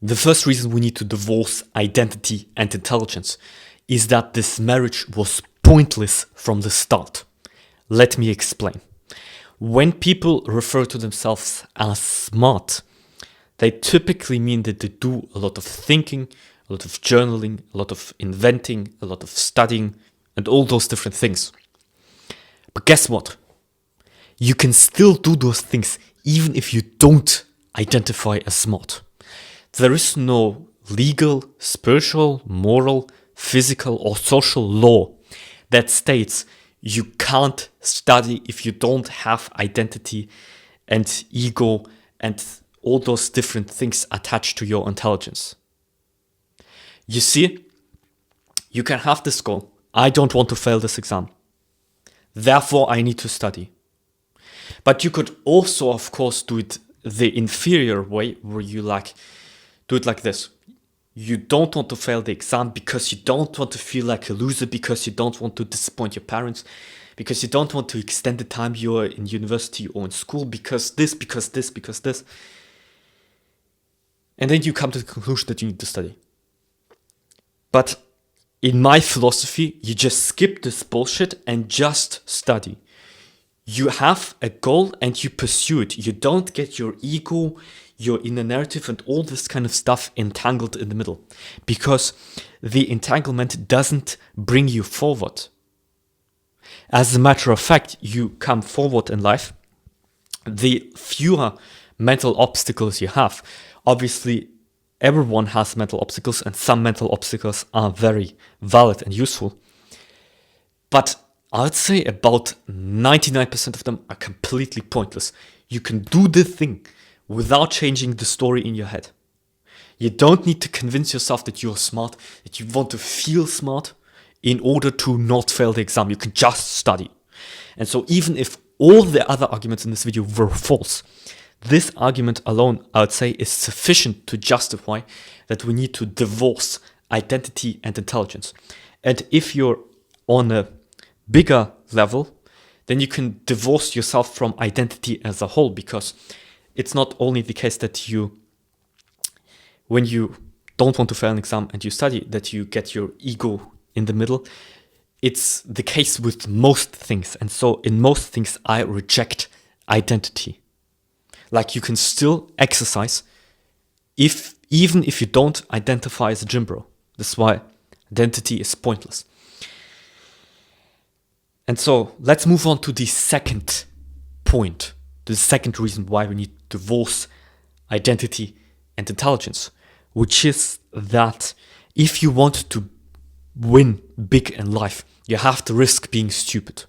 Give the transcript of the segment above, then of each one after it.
The first reason we need to divorce identity and intelligence is that this marriage was pointless from the start. Let me explain. When people refer to themselves as smart, they typically mean that they do a lot of thinking, a lot of journaling, a lot of inventing, a lot of studying, and all those different things. But guess what? You can still do those things even if you don't identify as smart. There is no legal, spiritual, moral, physical, or social law that states you can't study if you don't have identity and ego and all those different things attached to your intelligence. You see, you can have this goal. I don't want to fail this exam. Therefore, I need to study. But you could also, of course, do it the inferior way, where you do it like this. You don't want to fail the exam because you don't want to feel like a loser, because you don't want to disappoint your parents, because you don't want to extend the time you're in university or in school, because this. And then you come to the conclusion that you need to study. But in my philosophy, you just skip this bullshit and just study. You have a goal and you pursue it. You don't get your ego, your inner narrative, and all this kind of stuff entangled in the middle, because the entanglement doesn't bring you forward. As a matter of fact, you come forward in life, the fewer mental obstacles you have. Obviously, everyone has mental obstacles, and some mental obstacles are very valid and useful. But I'd say about 99% of them are completely pointless. You can do the thing without changing the story in your head. You don't need to convince yourself that you're smart, that you want to feel smart in order to not fail the exam. You can just study. And so even if all the other arguments in this video were false, this argument alone, I would say, is sufficient to justify that we need to divorce identity and intelligence. And if you're on a bigger level, then you can divorce yourself from identity as a whole, because it's not only the case that when you don't want to fail an exam and you study, that you get your ego in the middle. It's the case with most things. And so in most things, I reject identity. Like, you can still exercise even if you don't identify as a gym bro. That's why identity is pointless. And so let's move on to the second point, the second reason why we need to divorce identity and intelligence, which is that if you want to win big in life, you have to risk being stupid.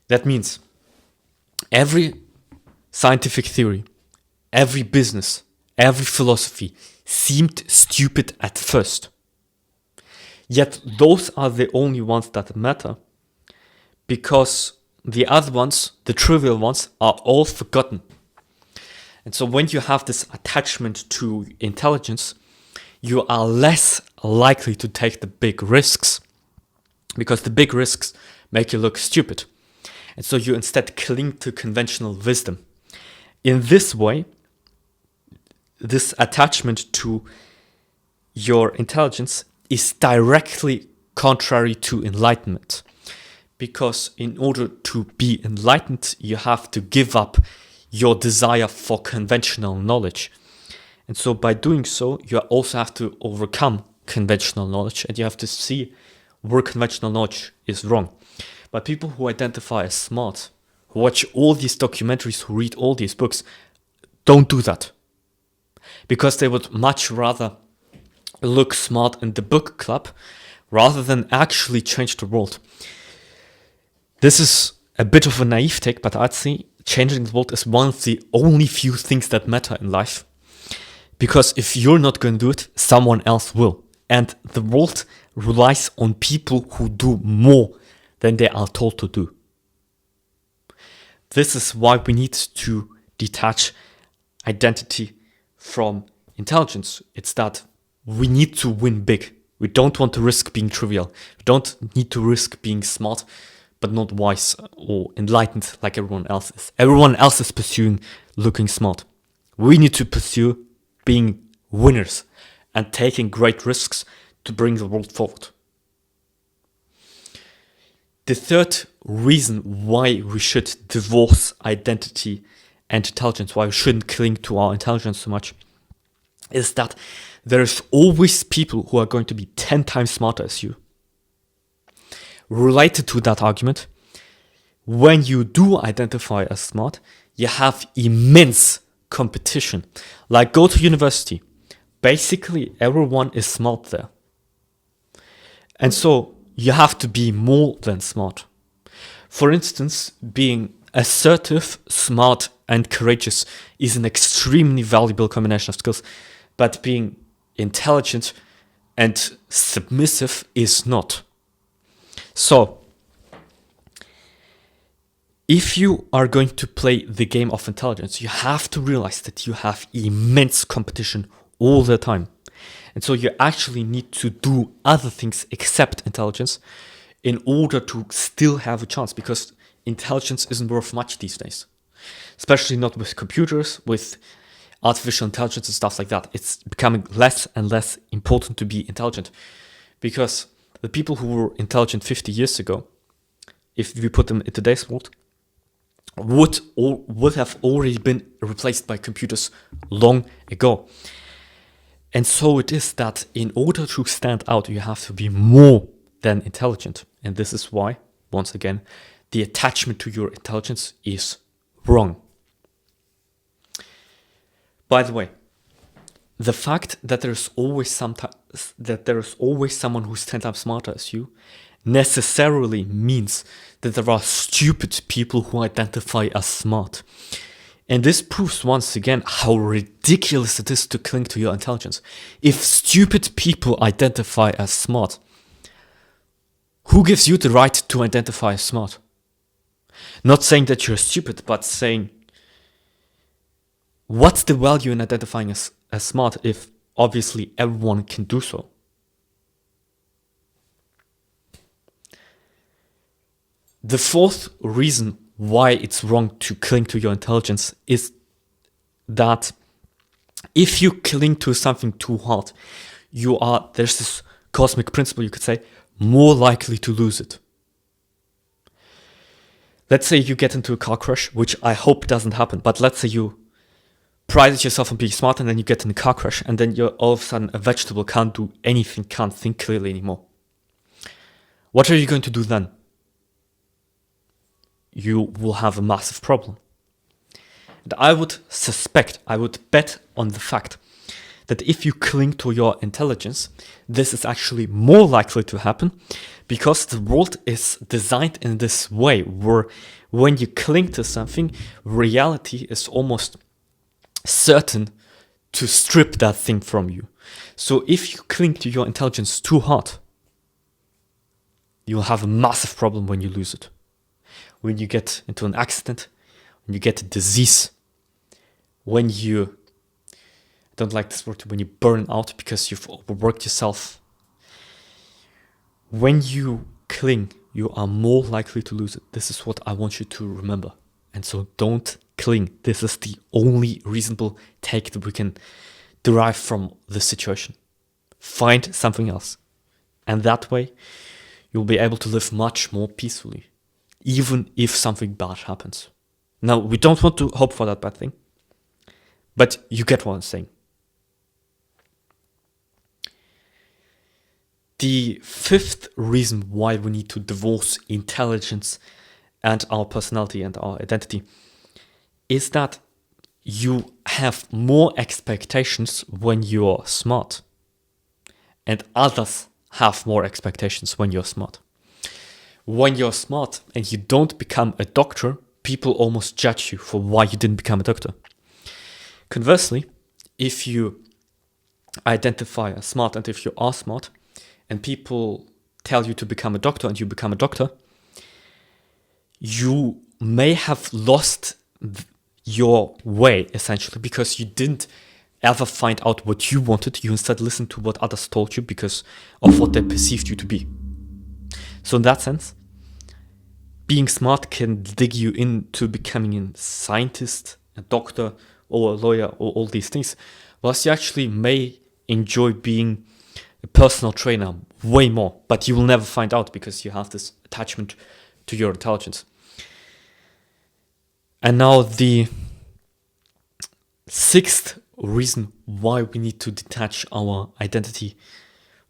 That means every scientific theory, every business, every philosophy seemed stupid at first. Yet those are the only ones that matter, because the other ones, the trivial ones, are all forgotten. And so when you have this attachment to intelligence, you are less likely to take the big risks, because the big risks make you look stupid. And so you instead cling to conventional wisdom. In this way, this attachment to your intelligence is directly contrary to enlightenment. Because in order to be enlightened, you have to give up your desire for conventional knowledge. And so by doing so, you also have to overcome conventional knowledge, and you have to see where conventional knowledge is wrong. But people who identify as smart, who watch all these documentaries, who read all these books, don't do that. Because they would much rather look smart in the book club rather than actually change the world. This is a bit of a naive take, but I'd say changing the world is one of the only few things that matter in life. Because if you're not going to do it, someone else will. And the world relies on people who do more than they are told to do. This is why we need to detach identity from intelligence. It's that we need to win big. We don't want to risk being trivial. We don't need to risk being smart, but not wise or enlightened like everyone else is. Everyone else is pursuing looking smart. We need to pursue being winners and taking great risks to bring the world forward. The third reason why we should divorce identity and intelligence, why we shouldn't cling to our intelligence so much, is that there's always people who are going to be 10 times smarter as you. Related to that argument, when you do identify as smart, you have immense competition. Like, go to university. Basically, everyone is smart there. And so you have to be more than smart. For instance, being assertive, smart, and courageous is an extremely valuable combination of skills, but being intelligent and submissive is not. So, if you are going to play the game of intelligence, you have to realize that you have immense competition all the time. And so you actually need to do other things except intelligence in order to still have a chance, because intelligence isn't worth much these days. Especially not with computers, with artificial intelligence and stuff like that. It's becoming less and less important to be intelligent, because the people who were intelligent 50 years ago, if we put them in today's world, would have already been replaced by computers long ago. And so it is that in order to stand out, you have to be more than intelligent. And this is why, once again, the attachment to your intelligence is wrong. By the way, the fact that there is always someone who's 10 times smarter as you necessarily means that there are stupid people who identify as smart. And this proves once again how ridiculous it is to cling to your intelligence. If stupid people identify as smart, who gives you the right to identify as smart? Not saying that you're stupid, but saying, what's the value in identifying as smart if obviously everyone can do so? The fourth reason why it's wrong to cling to your intelligence is that if you cling to something too hard, there's this cosmic principle, you could say, more likely to lose it. Let's say you get into a car crash, which I hope doesn't happen, but let's say you pride yourself on being smart and then you get in a car crash and then you're all of a sudden a vegetable, can't do anything, can't think clearly anymore. What are you going to do then? You will have a massive problem. And I would bet on the fact that if you cling to your intelligence, this is actually more likely to happen, because the world is designed in this way where when you cling to something, reality is almost certain to strip that thing from you. So if you cling to your intelligence too hard, you'll have a massive problem when you lose it. When you get into an accident, when you get a disease, when you, I don't like this word, when you burn out because you've overworked yourself. When you cling, you are more likely to lose it. This is what I want you to remember. And so don't cling. This is the only reasonable take that we can derive from this situation. Find something else. And that way, you'll be able to live much more peacefully, even if something bad happens. Now, we don't want to hope for that bad thing, but you get what I'm saying. The fifth reason why we need to divorce intelligence and our personality and our identity is that you have more expectations when you're smart, and others have more expectations when you're smart. When you're smart and you don't become a doctor, people almost judge you for why you didn't become a doctor. Conversely, if you identify as smart and if you are smart and people tell you to become a doctor and you become a doctor, you may have lost your way, essentially, because you didn't ever find out what you wanted. You instead listened to what others told you because of what they perceived you to be. So in that sense, being smart can dig you into becoming a scientist, a doctor, or a lawyer or all these things, whilst you actually may enjoy being a personal trainer way more, but you will never find out because you have this attachment to your intelligence. And now the sixth reason why we need to detach our identity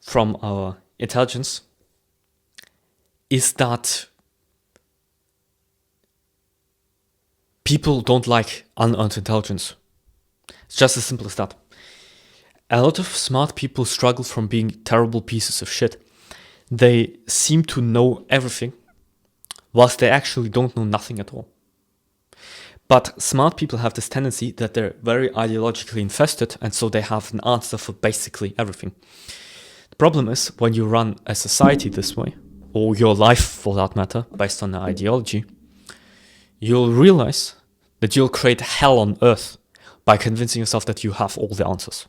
from our intelligence is that people don't like unearned intelligence. It's just as simple as that. A lot of smart people struggle from being terrible pieces of shit. They seem to know everything, whilst they actually don't know nothing at all. But smart people have this tendency that they're very ideologically infested, and so they have an answer for basically everything. The problem is, when you run a society this way, or your life for that matter, based on an ideology, you'll realize that you'll create hell on earth by convincing yourself that you have all the answers.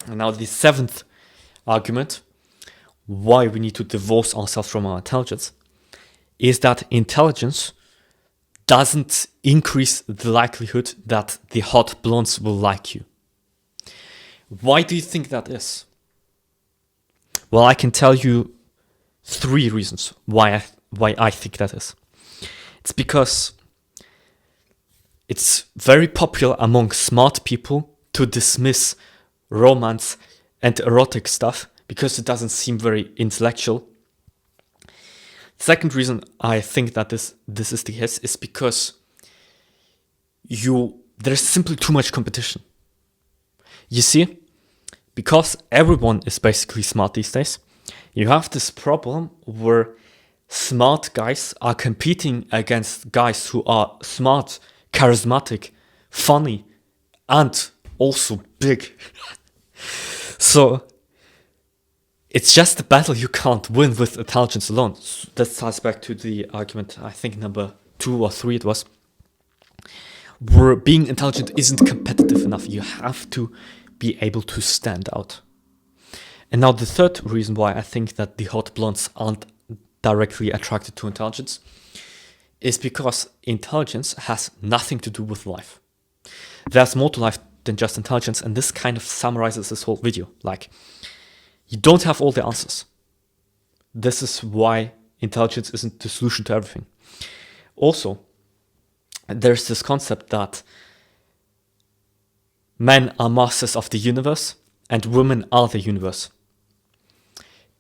And now the seventh argument why we need to divorce ourselves from our intelligence is that intelligence doesn't increase the likelihood that the hot blondes will like you. Why do you think that is? Well, I can tell you 3 reasons why I think that is. It's because it's very popular among smart people to dismiss romance and erotic stuff because it doesn't seem very intellectual. Second reason I think that this is the case is because there's simply too much competition. You see, because everyone is basically smart these days, you have this problem where smart guys are competing against guys who are smart, charismatic, funny, and also big. So it's just a battle you can't win with intelligence alone. That ties back to the argument, I think number 2 or 3 it was, where being intelligent isn't competitive enough. You have to be able to stand out. And now the third reason why I think that the hot blondes aren't directly attracted to intelligence is because intelligence has nothing to do with life. There's more to life than just intelligence, and this kind of summarizes this whole video. Like, you don't have all the answers. This is why intelligence isn't the solution to everything. Also, there's this concept that men are masters of the universe and women are the universe.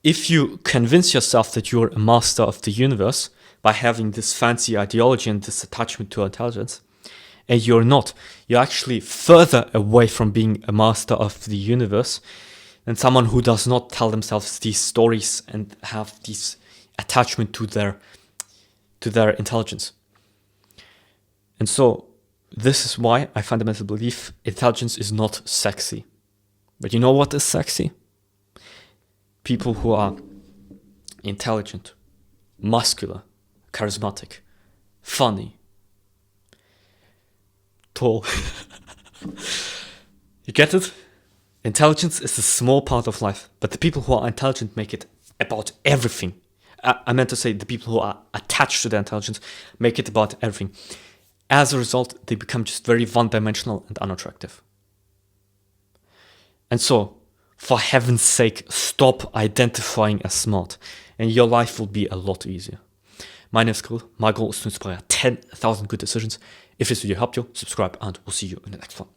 If you convince yourself that you're a master of the universe by having this fancy ideology and this attachment to intelligence, and you're not, you're actually further away from being a master of the universe than someone who does not tell themselves these stories and have this attachment to their intelligence. And so this is why I fundamentally believe intelligence is not sexy. But you know what is sexy? People who are intelligent, muscular, charismatic, funny, tall. You get it? Intelligence is a small part of life, but the people who are intelligent make it about everything. I meant to say the people who are attached to their intelligence make it about everything. As a result, they become just very one-dimensional and unattractive. And so, for heaven's sake, stop identifying as smart, and your life will be a lot easier. My name is Kirill. My goal is to inspire 10,000 good decisions. If this video helped you, subscribe, and we'll see you in the next one.